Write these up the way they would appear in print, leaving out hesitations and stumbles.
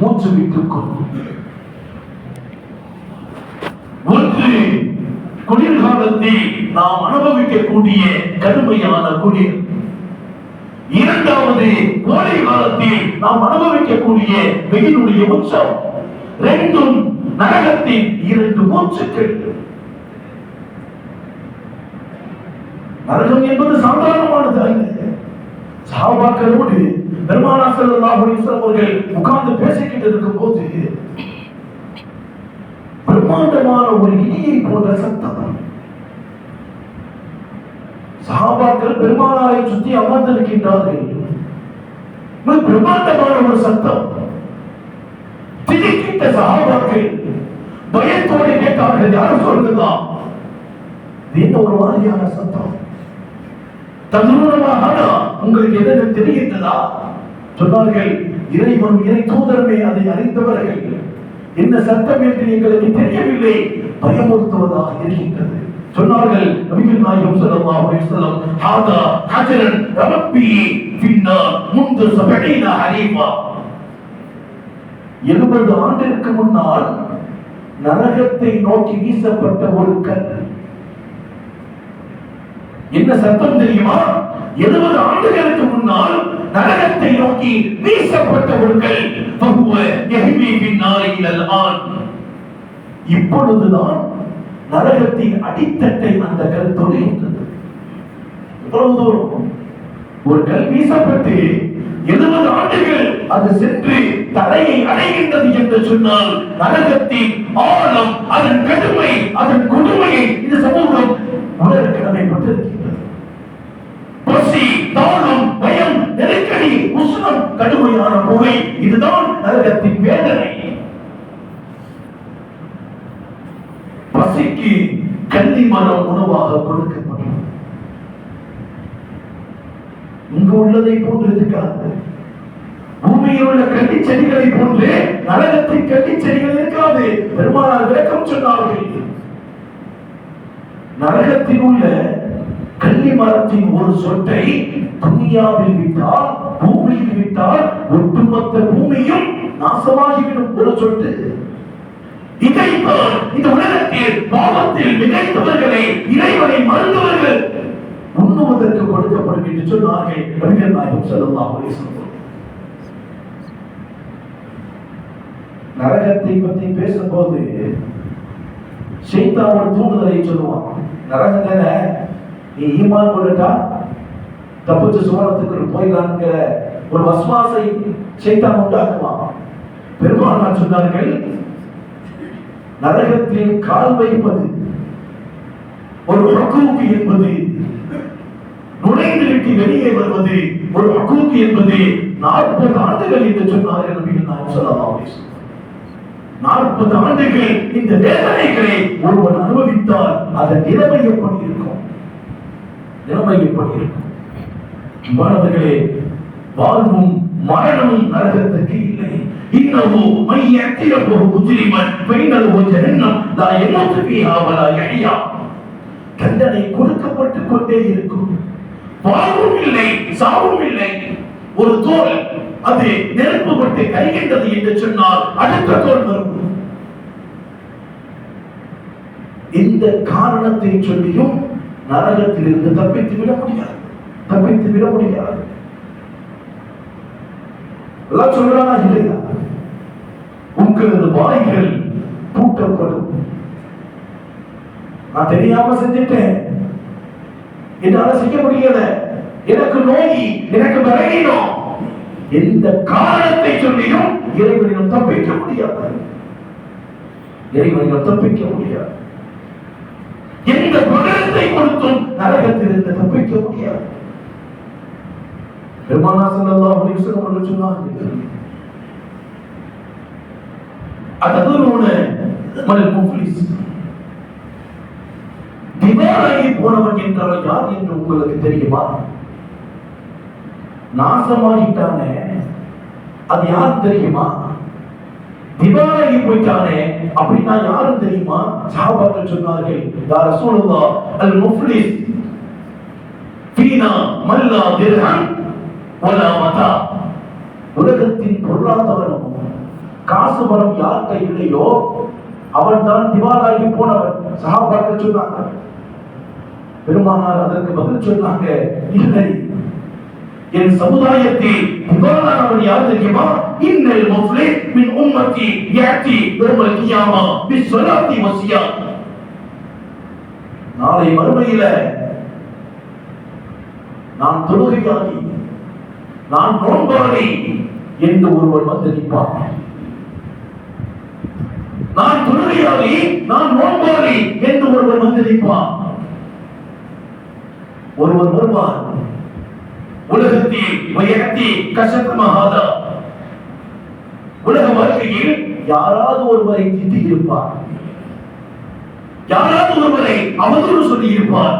மூச்சு விட்டுக் கொள்ளும். ஒன்று, குளிர்காலத்தில் நாம் அனுபவிக்கக்கூடிய கடுமையான குளிர். இரண்டாவது, கோடை காலத்தில் நாம் அனுபவிக்கக்கூடிய வெயிலுடைய உச்சம். ரெண்டும் நரகத்தின் இரண்டு மூச்சுக்கள். நரகம் என்பது சாதாரணமானது அல்ல. சஹாபாக்களோடு பெருமானார் ஸல்லல்லாஹு அலைஹி வஸல்லம் அவர்கள் உட்கார்ந்து பேசிக்கிட்டு இருக்கும் போது பிரம்மாண்டமான ஒரு இடியை போன்ற சத்தம். சஹாபாக்கள் பெருமானாரை சுற்றி அமர்ந்திருக்கின்றார்கள். பிரம்மாண்டமான ஒரு சத்தம். திடுக்கிட்ட சஹாபாக்கள் பயத்தோடு கேட்டார்கள், யாரும் சொல்லுங்களா, என்ன ஒரு மாதிரியான சத்தம்? ததுரமாக உங்களுக்கு எதற்கு தெரிகின்றதா? சொன்னார்கள், இறைவன் இறை தூதரமே அதை அறிந்தவர்கள். என்ன சத்தம் என்று எங்களுக்கு தெரியவில்லை, பயமுறுத்துவதாக இருக்கின்றது. சொன்னார்கள், நபிகள் நாயகம் ஸல்லல்லாஹு அலைஹி வஸல்லம், ஹாதா ஹஜரன் ரப்பி ஃபின்னா முந்து 70 ஹரீஃபா. 70 ஆண்டுகளுக்கு முன்னால் நரகத்தை நோக்கி வீசப்பட்ட ஒரு கல். என்ன சத்தம் தெரியுமா? 70 ஆண்டுகளுக்கு முன்னால் நரகத்தை நோக்கி வீசப்பட்ட ஒரு கல். ஃபஹுவ யஹ்மி பின்னாரி இலல் ஆன். இப்பொழுதுதான் நரகத்தின் அடித்தட்டை அந்த கல் தொடுகின்றது. எவ்வளவு தூரம்? ஒரு கல் வீசப்பட்டு 70 ஆண்டுகள் அது சென்று தரையை அடைகின்றது என்று சொன்னால் நரகத்தின் ஆழம், அதன் கடுமை, அதன் கொடுமையை இந்த சமூகம் உணர கடமைப்பட்டிருக்கின்றது. பசி, தாகம், பயம், நெருக்கடி, உஷ்ணம், கடுமையான புகை, இதுதான் நரகத்தின் வேதனை. பசிக்கு கன்னி மரம் உணவாக கொடுக்கப்படும். இங்கு உள்ளதை போன்று இருக்காது. பூமியில் உள்ள கன்னி செடிகளை போன்று நரகத்தின் கன்னி செடிகள் இருக்காது. பெருமானார் விளக்கம் சொன்னார்கள், நரகத்தில் உள்ள கன்னி மரத்தின் ஒரு சொட்டை துனியாவில் விட்டால், பூமியில் விட்டால் ஒட்டுமொத்த பூமியும் நாசமாகிவிடும். ஒரு சொட்டு. இதைத்தான் இந்த உலகத்தில் பாவத்தில் மிகைத்தவர்களை, இறைவனை மறந்தவர்கள் உண்ணுவதற்கு கொடுக்கப்படும் என்று சொன்னார்கள் நபிகள் நாயகம் ஸல்லல்லாஹு அலைஹி வஸல்லம். நரகத்தை பற்றி பேசும்போது ஷைத்தான் ஒரு தூண்டுதலை சொல்லுவான். நரகத்துல நீ ஈமான் கொண்டுட்டா தப்பிச்சு சுவனத்துக்கு போயிடலாம்ங்கிற ஒரு வஸ்வாசை ஷைத்தான் உண்டாக்குவான். பெருமானார் சொன்னார்கள், நரகத்தில் கால் வைப்பது ஒரு ஹக்கூக் என்பது, நுழைந்து விட்டு வெளியே வருவது ஒரு ஹக்கூக் என்பது 40 ஆண்டுகள் என்று சொன்னார்கள் நபிகள் நாயகம் ஸல்லல்லாஹு அலைஹி வஸல்லம். 40 ஆண்டுகள் இந்த வேதனைகளை ஒருவன் அனுபவித்தால் அதன் நிலைமை எப்படி இருக்கும்? நிலைமை எப்படி இருக்கும்? மாணவர்களே, வாழ்வும் மரணமும் நரகத்துக்கு இல்லை. இன்னஹு மையத்தியஹு முஜ்ரிமன் ஃபைனஹு ஜஹன்னம் லா யமூது ஃபீஹா வலா யஹ்யா. தண்டனை கொடுக்கப்பட்டுக் கொண்டே இருக்கும். வாழ்வும் இல்லை, சாவும் இல்லை. ஒரு தோல் அது நெருப்பு பட்டு கரிகின்றது என்று சொன்னால் அடுத்த தோல் வரும். இந்த காரணத்தை சொல்லியும் நரகத்திலிருந்து தப்பித்து விட முடியாது. தப்பித்து விட முடியாது. எல்லாம் சொல்றானா இல்லையா? உங்களது வாய்கள் பூட்டப்படும். நான் தெரியாம செஞ்சிட்டேன், என்னால செய்ய முடியல, எனக்கு நோய், எனக்கு பலவீனம், எந்த காரணத்தை சொல்லியும் இறைவனிடம் தப்பிக்க முடியாது. இறைவனிடம் தப்பிக்க முடியாது. எந்த பகரத்தை கொடுத்தும் நரகத்திலிருந்து தப்பிக்க முடியாது. பெருமானார் ஸல்லல்லாஹு அலைஹி வஸல்லம் அவர்கள் சொன்னார்கள், அததுருன மல் முஃப்லிஸ். திவாலாகி போனவன் என்றால் யார் என்று உங்களுக்கு தெரியுமா? நாசமாகிட்டானே, அது யார் தெரியுமா? திவாலாகி போயிட்டானே அப்படின்னா யாரும் தெரியுமா? சஹாபாக்கள் சொன்னார்கள், யா ரசூலுல்லாஹ், அல் முஃப்லிஸ் ஃபீனா மல்லா திர்ஹம் வலா மதா. உலகத்தின் பொருளாதாரமும் காசுபணம் யார்கிட்ட இல்லையோ அவன் தான் திவாலாகி போனவன். சஹாபாக்கள் சொன்னாங்க. பெருமானார் அதற்கு பதில் சொன்னாங்க, இல்லை, என் சமுதாயத்தில் திவாலானவன் யார் தெரியுமா? இன்னல் முஃப்லிஹ் மின் உம்மத்தி யாத்தி யௌமல் கியாமா பிஸ்ஸலாத்தி வஸியாம். நாளை மறுமையில நான் தொழுகையாளி, நான் நோன்பாளி என்று ஒருவர் வந்து நிற்பார். நான் தொழுகையாளி, நான் நோன்பாளி என்று ஒருவர் வந்து நிற்பார். ஒருவர் வருவார், உலகத்தில் வயத்தி கசத்தமஹாதா, உலக வாழ்க்கையில் யாராவது ஒருவரை திட்டி இருப்பார், யாராவது ஒருவரை அவதூறு சொல்லி இருப்பார்,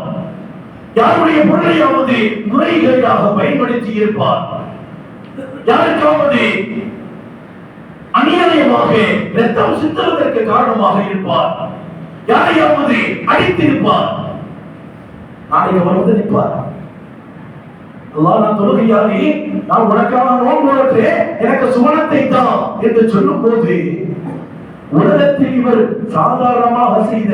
யாருடைய பொருளையாவது முறைகேடாக பயன்படுத்தி இருப்பார், யாருக்காவது அநியாயமாக இரத்தம் சிந்துவதற்கு காரணமாக இருப்பார், யாரையாவது அடித்திருப்பார். நாளைக்கு அவர் வந்து நிற்பார். அல்லாஹ், நான் தொழுகையாளி, நான் உனக்காக நோன்பு நோற்றேன், எனக்கு சுவனத்தை தான் என்று சொல்லும் போது உலகத்தில் இவர் சாதாரணமாக செய்த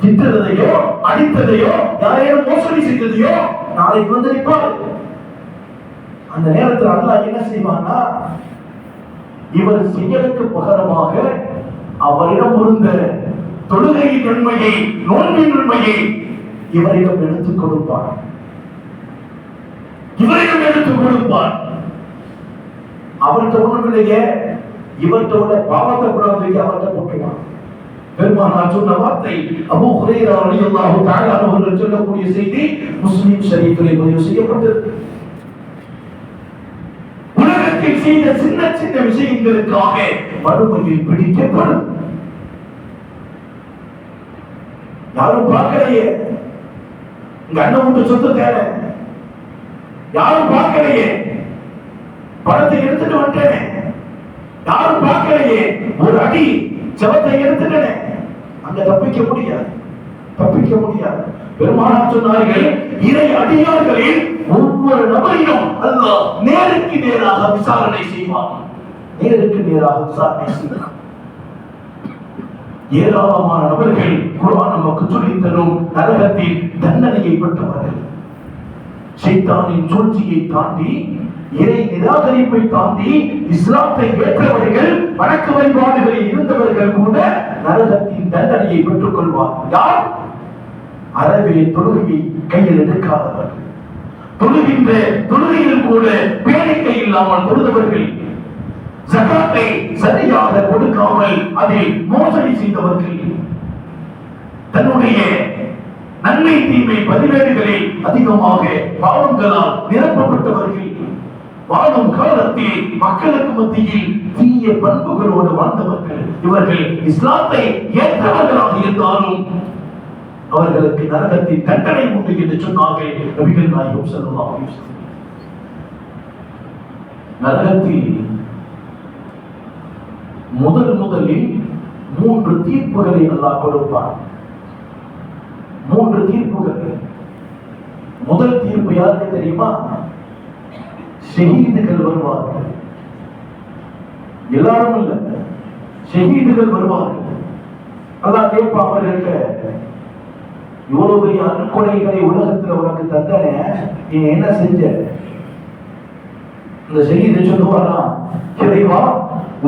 திட்டதையோ அடித்ததையோ யாரையும் மோசடி செய்ததையோ நாளைக்கு வந்து நிற்பார். அந்த நேரத்தில் அல்லாஹ் என்ன செய்வான்னா, இவர் செயலுக்கு பகரமாக அவரிடம் இருந்த தொழுகையின் நன்மையை, நோன்பின் நன்மையை இவரிடம் எடுத்துக் கொடுப்பார். இவரிடம் எடுத்துக் கொடுப்பார். அவர்கிட்ட ஒண்ணுமில்லையே, இவர்கிட்ட பாவத்தை குழந்தைக்கு அவர்கிட்ட போட்டுவான். பெருமானார் சொன்ன வார்த்தை, அபூ ஹுரைரா ரலியல்லாஹு தஆலா அவர்கள் சொல்லக்கூடிய செய்தி முஸ்லிம் ஷரீஃபிலே பதிவு செய்யப்பட்டிருக்கு. உலகத்தில் செய்த சின்ன சின்ன விஷயங்களுக்காக மறுமையில் பிடிக்கப்படும். யாரும் பார்க்கலையே, இங்க அண்ணன் வீட்டு சொத்து தேவை, யாரும் பார்க்கலையே, பணத்தை எடுத்துட்டு வந்துட்டேன், யாரும் பார்க்கலையே, ஒரு அடி செவத்தை எடுத்துட்டேன், அங்க தப்பிக்க முடியாது, தப்பிக்க முடியாது. பெருமானார் சொன்னார்கள், இறை அடியார்களில் ஒவ்வொரு நபரையும் அல்லாஹ் நேருக்கு நேராக விசாரணை செய்வார், நேருக்கு நேராக விசாரணை செய்வார். ஏராளமான நபர்கள் குர்ஆன் நமக்கு சொல்லித் தரும் நரகத்தில் தண்டனையை பெற்றவர்கள். ஷைத்தானின் சூழ்ச்சியை தாண்டி, இறை நிராகரிப்பை தாண்டி இஸ்லாத்தை ஏற்றவர்கள், வணக்க வழிபாடுகளில் இருந்தவர்கள் கூட நரகத்தின் தண்டனையை பெற்றுக் கொள்வார். யார்? அறவே தொழுகையை கையில் எடுக்காதவர்கள், தொழுகின்ற தொழுகையில் கூட பேணிக்கை இல்லாமல் தொழுதவர்கள், ஜகாத்தை சரியாக கொடுக்காமல் அதில் மோசடி செய்தவர்கள், தன்னுடைய நன்மை தீமை பதிவேடுகளில் அதிகமாக பாவங்களால் நிரப்பப்பட்டவர்கள், வாழும் காலத்தில் மக்களுக்கு மத்தியில் தீய பண்புகளோடு வாழ்ந்தவர்கள். இவர்கள் இஸ்லாத்தை ஏற்றவர்களாக இருந்தாலும் அவர்களுக்கு நரகத்தின் தண்டனை உண்டு என்று சொன்னார்கள் நபிகள் நாயகம் ஸல்லல்லாஹு அலைஹி வஸல்லம். நரகத்தில் முதலில் 3 தீர்ப்புகளை அல்லாஹ் கொடுப்பார். 3 தீர்ப்புகள். முதல் தீர்ப்பு யாருக்கு தெரியுமா? ஷஹீதுகள் வருவார்கள். எல்லாரும் இல்ல, ஷஹீதுகள் வருவார்கள். அல்லாஹ் கேட்பான் அவர்கள்ட்ட, இவ்வளவு பெரிய அன்கொடைகளை உலகத்துல உனக்கு தந்தனே, நீ என்ன செஞ்ச? இந்த ஷஹீது சொல்லுவாரா, இறைவா,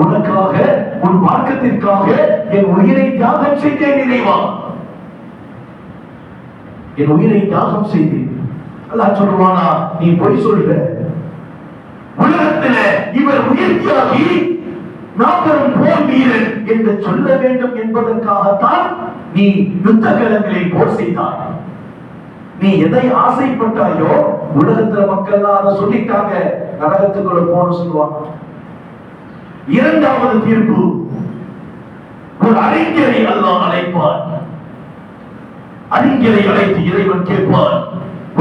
உனக்காக, உன் மார்க்கத்திற்காக என் உயிரை தியாகம் செய்தேன் இறைவா, என் உயிரை தியாகம் செய்தேன். அல்லாஹ் சொல்லுவானா, நீ பொய் சொல்ற, உலகத்துல இவர் உயிர் தியாகி, நாற்பெரும் போர் வீரன் என்று சொல்ல வேண்டும் என்பதற்காகத்தான் நீ யுத்த களங்களில் போர் செய்தாய். நீ எதை ஆசைப்பட்டாயோ உலகத்துல மக்கள் அதை சொல்லிட்டாங்க, நரகத்துக்குள்ள போன சொல்லுவாங்க. இரண்டாவது தீர்ப்பு, ஒரு அறிஞரை அல்லாஹ் அழைப்பார். அறிஞரை அழைத்து இறைவன் கேட்பார்,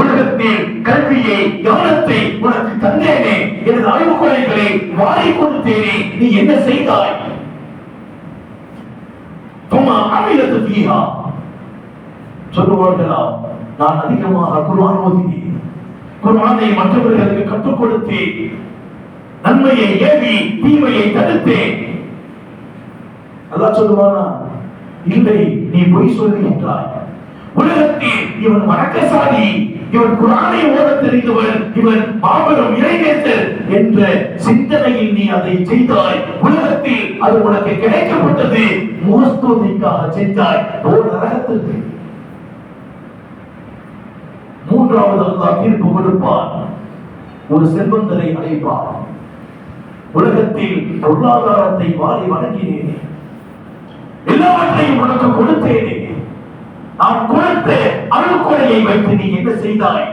உலகத்தில் கல்வியை, ஞானத்தை உனக்கு தந்தேனே, எனது அறிவுக்குறைகளை வாரி கொடுத்தேனே, நீ என்ன செய்தாய்? சொல்லுவார்களா, நான் அதிகமாக குர்ஆன் ஓதினேன், குர்ஆனை மற்றவர்களுக்கு கற்றுக் கொடுத்தேன், நன்மையை ஏவி தீமையை தடுத்தேன், அல்லாஹ் சொல்லுவானா, இல்லை நீ பொய் சொல்லுகின்றாய், உலகத்தில் இவன் வணக்கசாலி, இவன் குர்ஆனை ஓத தெரிந்தவன், இவன் மாபெரும் இறைநேசர் என்ற சிந்தனையில் நீ அதை செய்தாய், உலகத்தில் அது உனக்கு கிடைக்கப்பட்டது, முகஸ்துதிக்காக செஞ்சாய், ஓ நரகத்திற்கு. மூன்றாவது அல்லாஹ் தீர்ப்பு கொடுப்பான். ஒரு செல்வந்தரை அழைப்பார். உலகத்தில் பொருளாதாரத்தை வாரி வழங்கினேன், எல்லாவற்றையும் உனக்கு கொடுத்தேனே, நான் கொடுத்த அருள்கொடையை வைத்து நீ என்ன செய்தாய்?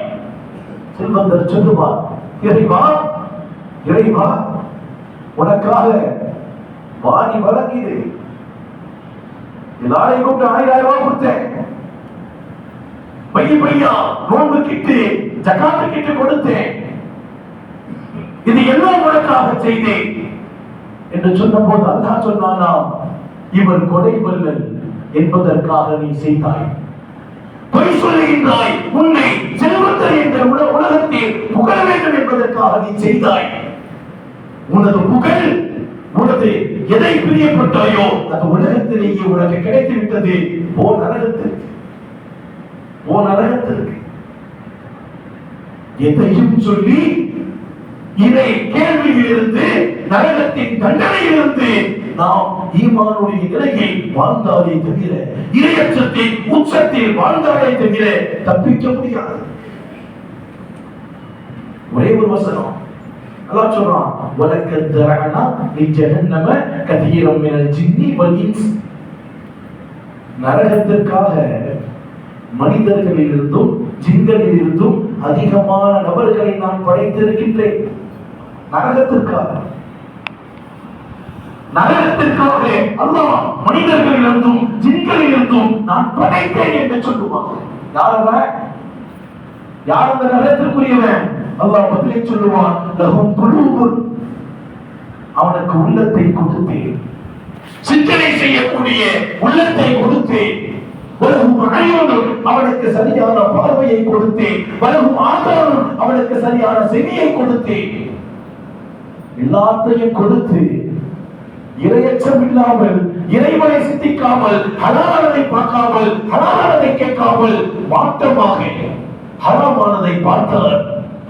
செல்வந்தர் சொல்லுவார், இறைவா இறைவா உனக்காக வாரி வழங்கினேன், எல்லாரையும் கூப்பிட்டு 1000 ரூபாய் கொடுத்தேன், பையா நோன்பு கிட்டு ஜகாத்து கிட்டு கொடுத்தேன், இது எல்லாம் உனக்காக செய்தேன் என்று சொன்ன போது அல்லாஹ் சொன்னானா, இவன் கொடை வல்லல் என்பதற்காக நீ செய்தாய், பொய் சொல்லுகின்றாய், உன்னை செல்வந்தர் என்ற உலகத்தில் புகழ வேண்டும் என்பதற்காக நீ செய்தாய், உனது புகழ் உனது எதை பிரியப்பட்டாயோ அது உலகத்திலேயே உனக்கு கிடைத்து விட்டது, ஓ நரகத்திற்கு, ஓ நரகத்திற்கு. எதையும் சொல்லி இதை கேள்வியிலிருந்து நரகத்தின் தண்டனையிலிருந்து நாம் ஈமானுடைய நிலையை வாழ்ந்தாலே தவிர, இறையச்சத்தின் உச்சத்தில் வாழ்ந்தாலே தவிர தப்பிக்க முடியாது. ஒரே ஒரு வசனம் அல்லாஹ் சொல்றான், வலக்கத் தரஅனா லிஜஹன்னம கதீரம் மினல் ஜின்னி வல் இன்ஸ். நரகத்திற்காக மனிதர்களிலிருந்தும் ஜின்களிலிருந்தும் அதிகமான நபர்களை நான் படைத்திருக்கின்றேன். நரகத்திற்காக அல்லாஹ் மனிதர்களிலிருந்தும் ஜின்களிலிருந்தும் நான் படைத்தேன் என்று சொல்லுவான். யார் அந்த நரகத்திற்குரியவன்? அல்லாஹ் பதிலை சொல்லுவான், லஹும் குலூபுன், அவனுக்கு உள்ளத்தை கொடுத்தேன், சிந்தனை செய்யக்கூடிய உள்ளத்தை கொடுத்தேன், அவனுக்கு சரியான பார்வையை கொடுத்தேன், அவனுக்கு சரியான செவியை கொடுத்தேன், எல்லாத்தையும் கொடுத்து இறையச்சம் இல்லாமல், இறைவனை சிந்திக்காமல், ஹலாலானதை பார்க்காமல், ஹலாலானதை கேட்காமல், மாற்றமாக ஹராமானதை பார்த்தார்,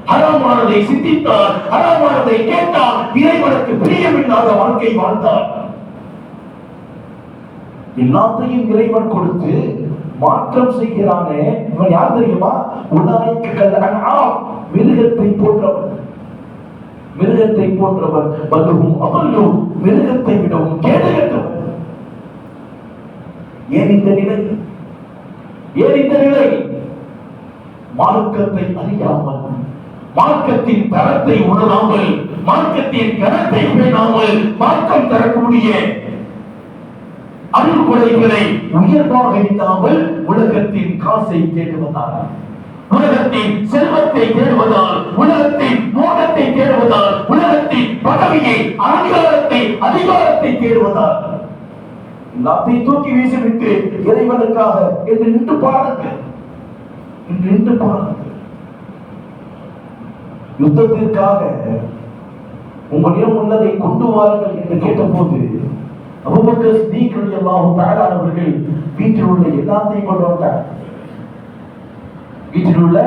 ஹராமானதை சிந்தித்தார், ஹராமானதை கேட்டார், இறைவனுக்கு பிரியமில்லாத வாழ்க்கை வாழ்ந்தார். எல்லாத்தையும் இறைவன் கொடுத்து மாற்றம் செய்கிறானே, இவன் யார் தெரியுமா? உலாயிக்கல் அன்ஆம், மிருகத்தை போன்றவன், மிருகத்தை போன்றவன், பல்லும் அவல்லும் மிருகத்தை விடவும் கேடுகட்டவன். ஏன் இந்த நிலை? ஏன் இந்த நிலை? மார்க்கத்தை அறியாமல், மார்க்கத்தின் தரத்தை உணராமல், மார்க்கத்தின் கரத்தை பேணாமல், மார்க்கம் தரக்கூடிய அருள்கொடைகளை உயர்வாக இல்லாமல் உலகத்தின் காசை தேடுவதால், உலகத்தின் செல்வத்தை தேடுவதால், உலகத்தின் மோகத்தை தேடுவதால், உலகத்தின் பதவியை, அதிகாரத்தை தேடுவதால் எல்லாத்தையும் தூக்கி வீசிவிட்டு இறைவனுக்காக என்று நின்று பாருங்கள், நின்று பாருங்கள். யுத்தத்திற்காக உங்களிடம் உள்ளதை கொண்டு வாருங்கள் என்று கேட்டபோது அபூபக்கர் சித்தீக் ரலியல்லாஹு தஆலா அவர்கள் வீட்டில் உள்ள எல்லாத்தையும் கொண்டு வந்தார். வீட்டில் உள்ள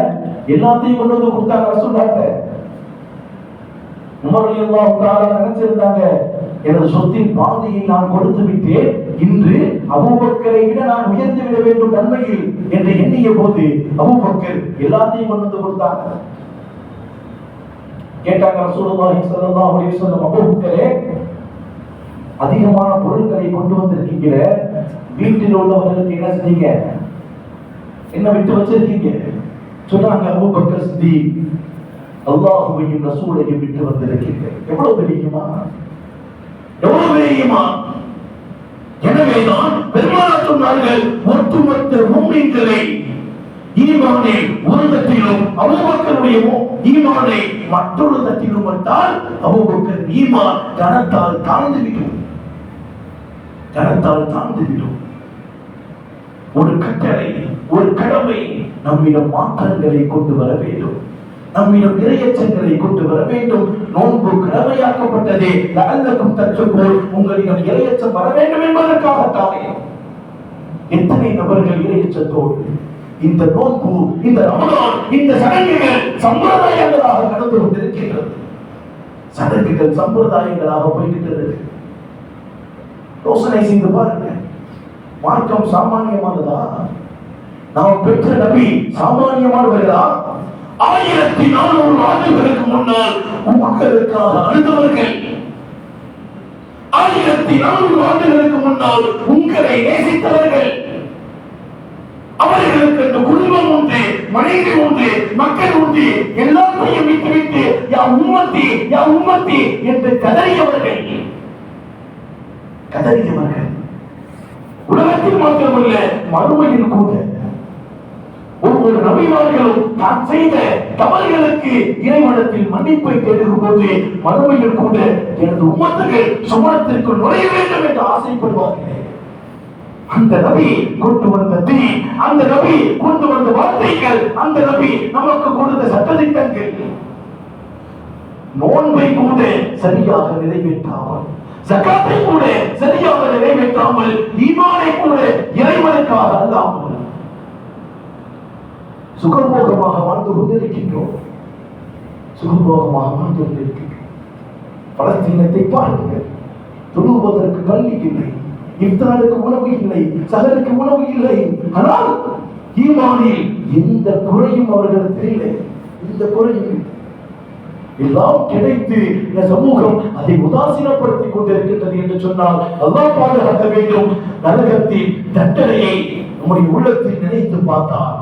எல்லாத்தையும் கொண்டு வந்து கொடுத்தாங்க ரசூலுல்லாஹ். உமர் ரலியல்லாஹு தஆலா நினைச்சிருந்தாங்க, எனது சொத்தின் பாதியை நான் கொடுத்து விட்டேன், இன்று அபூபக்கரை விட நான் உயர்ந்து விட வேண்டும் நன்மையில் என்று எண்ணிய போது அபூபக்கர் எல்லாத்தையும் கொண்டு வந்து கொடுத்தாங்க. கேட்டாங்க ரசூலுல்லாஹி ஸல்லல்லாஹு அலைஹி வஸல்லம், அபூபக்கரே அதிகமான பொருட்களை கொண்டு வந்திருக்கீங்க, வீட்டில் உள்ளவர்களுக்கு என்ன செஞ்சீங்க, என்ன விட்டு வச்சிருக்கீங்க? சொன்னாங்க, அபூபக்கர் சித்தீக், அல்லாஹ்வையும் ரசூலையும் விட்டு வந்திருக்கீங்க. எவ்வளவு பெரியமா, எவ்வளவு பெரியமா. எனவேதான் பெருமானார் சொன்னார்கள், ஒட்டுமொத்த முஃமின்களை ஈமானை ஒரு தட்டிலும் அபூபக்கருடைய ஈமானை மற்றொரு தட்டிலும் வந்தால் அபூபக்கர் ஈமான் கனத்தால் தாழ்ந்துவிடும், கனத்தால் தாழ்ந்துவிடும். ஒரு கட்டளை, ஒரு கடமை நம்மிடம் மாற்றங்களை கொண்டு வர வேண்டும். நம்மிடம் இறையச்சங்களை கொண்டு வர வேண்டும். நோன்பு கடமையாக்கப்பட்டதே லஅல்லக்கும் தத்தகூன், உங்களிடம் இறையச்சம் வர வேண்டும் என்பதற்காகத்தானே. எத்தனை நபர்கள் இறையச்சத்தோடு இந்த நோன்பு, இந்த ரமலான், இந்த சடங்குகள் சம்பிரதாயங்களாக கடந்து கொண்டிருக்கின்றது. சடங்குகள் சம்பிரதாயங்களாக போய்கின்றது. யோசனை செய்து பாருங்க. மார்க்கம் சாமானியமானதா? நாம் பெற்ற நபி சாமானியமானவர்களா? 1400 ஆண்டுகளுக்கு முன்னால் மக்களுக்காக அழுதவர்கள், 1400 ஆண்டுகளுக்கு முன்னால் உங்களை நேசித்தவர்கள், அவர்களுக்கு அந்த குடும்பம் உண்டு, மனைவி உண்டு, மக்கள் உண்டு, எல்லாத்தையும் விட்டுவிட்டு யா உம்மத்தி யா உம்மத்தி என்று கதறியவர்கள் உலகத்தில் மாத்திரமல்ல மறுமையில் கூட ஒவ்வொரு நபிமார்களும் தான் செய்த தவறுகளுக்கு இறைவனத்தில் மன்னிப்பை தேடுகும் போது மறுமையில் கூட எனது உம்மத்துகள் சுமணத்திற்கு நுழைய வேண்டும் என்று ஆசைப்படுவார்கள். அந்த நபி கொண்டு வந்த தீன், அந்த நபி கொண்டு வந்த வார்த்தைகள், அந்த நபி நமக்கு கொடுத்த சட்டதிட்டங்கள், நோன்பை கூட சரியாக நிறைவேற்றாமல், ஜகாத்தை கூட சரியாக நிறைவேற்றாமல், ஈமானை கூட இறைவனுக்காக அல்லாமல் சுகபோகமாக வாழ்ந்து கொண்டிருக்கின்றோம். சுகபோகமாக வாழ்ந்து கொண்டிருக்கின்றோம். பலஸ்தீனத்தை பாருங்கள். தொழுவதற்கு பள்ளி இல்லை, இஃப்தாருக்கு உணவு இல்லை, சஹருக்கு உணவு இல்லை. ஆனால் ஈமானில் எந்த குறையும் அவர்களுக்கு இல்லை. இந்த குறையும் எல்லாம் கிடைத்து இந்த சமூகம் அதை உதாசீனப்படுத்திக் கொண்டிருக்கின்றது என்று சொன்னால் அல்லாஹ் பாதுகாக்க வேண்டும். நரகத்தின் தண்டனையை நம்முடைய உள்ளத்தில் நினைத்து பார்த்தால்,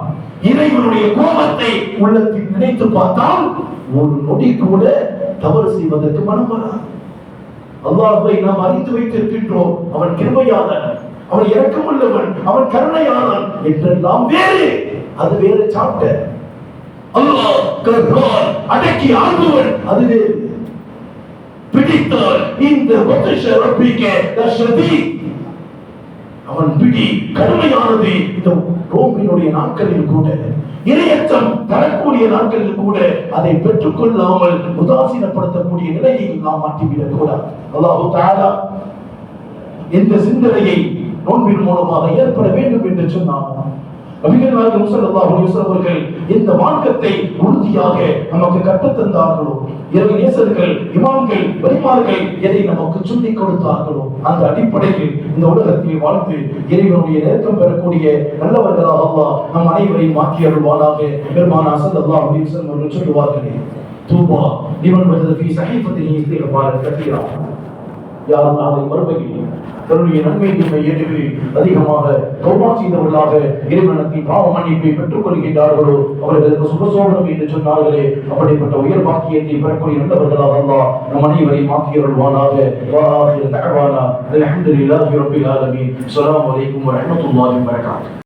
இறைவனுடைய கோபத்தை உள்ளத்தில் நினைத்து பார்த்தால் ஒரு நொடி கூட தவறு செய்வதற்கு மனம் வராது. அல்லாஹ்வை நாம் அறிந்து வைத்திருக்கின்றோம். அவன் கிருபையாளன், அவன் இரக்கமுள்ளவன், அவன் கருணையாளன் என்றெல்லாம் வேறு, அது வேறு சாப்டர். அல்லாஹ் கர்ஹான், அடக்கி ஆள்பவன், அது வேறு. பிடித்தால் இந்த அவன் பிடி கடுமையானது. இந்த ரோமினுடைய நாட்களில் கூட, இரையச்சம் தரக்கூடிய நாட்களில் கூட அதை பெற்றுக் கொள்ளாமல் உதாசீனப்படுத்தக்கூடிய நிலையில் நாம் மாற்றிவிடக் கூடாது. அல்லாஹ் தஆலா இந்த சிந்தனையை நோன்பின் மூலமாக ஏற்பட வேண்டும் என்று சொன்னார். நபிகள் நாயகம் ஸல்லல்லாஹு அலைஹி வஸல்லம் அவர்கள் இந்த மார்க்கத்தை உறுதியாக நமக்கு கற்றுத் தந்தார்களோ, இறை நேசர்கள், இமாம்கள், வலிமார்கள் எதை நமக்கு சொல்லிக் கொடுத்தார்களோ அந்த அடிப்படையில் இந்த உலகத்தில் வாழ்ந்து இறைவனுடைய நெருக்கம் பெறக்கூடிய நல்லவர்களாக அல்லாஹ் நம் அனைவரையும் மாற்றி அருள்வானாக. பெருமானார் ஸல்லல்லாஹு அலைஹி வஸல்லம் அவர்கள் சொல்லுவார்களே, தூபா லிமன் வஜத ஃபீ ஸஹீஃபத்திஹி இஸ்திக்ஃபாரன் கஸீரா. யார் நாளை மறுமையில் தன்னுடைய நன்மை தீமை ஏற்று அதிகமாக தௌபா செய்தவர்களாக இறைவனத்தில் பாவ மன்னிப்பை பெற்றுக் கொள்கின்றார்களோ அவர்களுக்கு சுபசோபனம் என்று சொன்னார்களே, அப்படிப்பட்ட உயர் பாக்கியத்தை பெறக்கூடிய நல்லவர்களாக அல்லாஹ் நம் அனைவரையும் ஆக்கி அருள்வானாக. வஆஹிரு தஅவானா அல்ஹம்துலில்லாஹி ரப்பில் ஆலமீன். அஸ்ஸலாமு அலைக்கும் வரஹ்மத்துல்லாஹி வபரகாத்துஹு.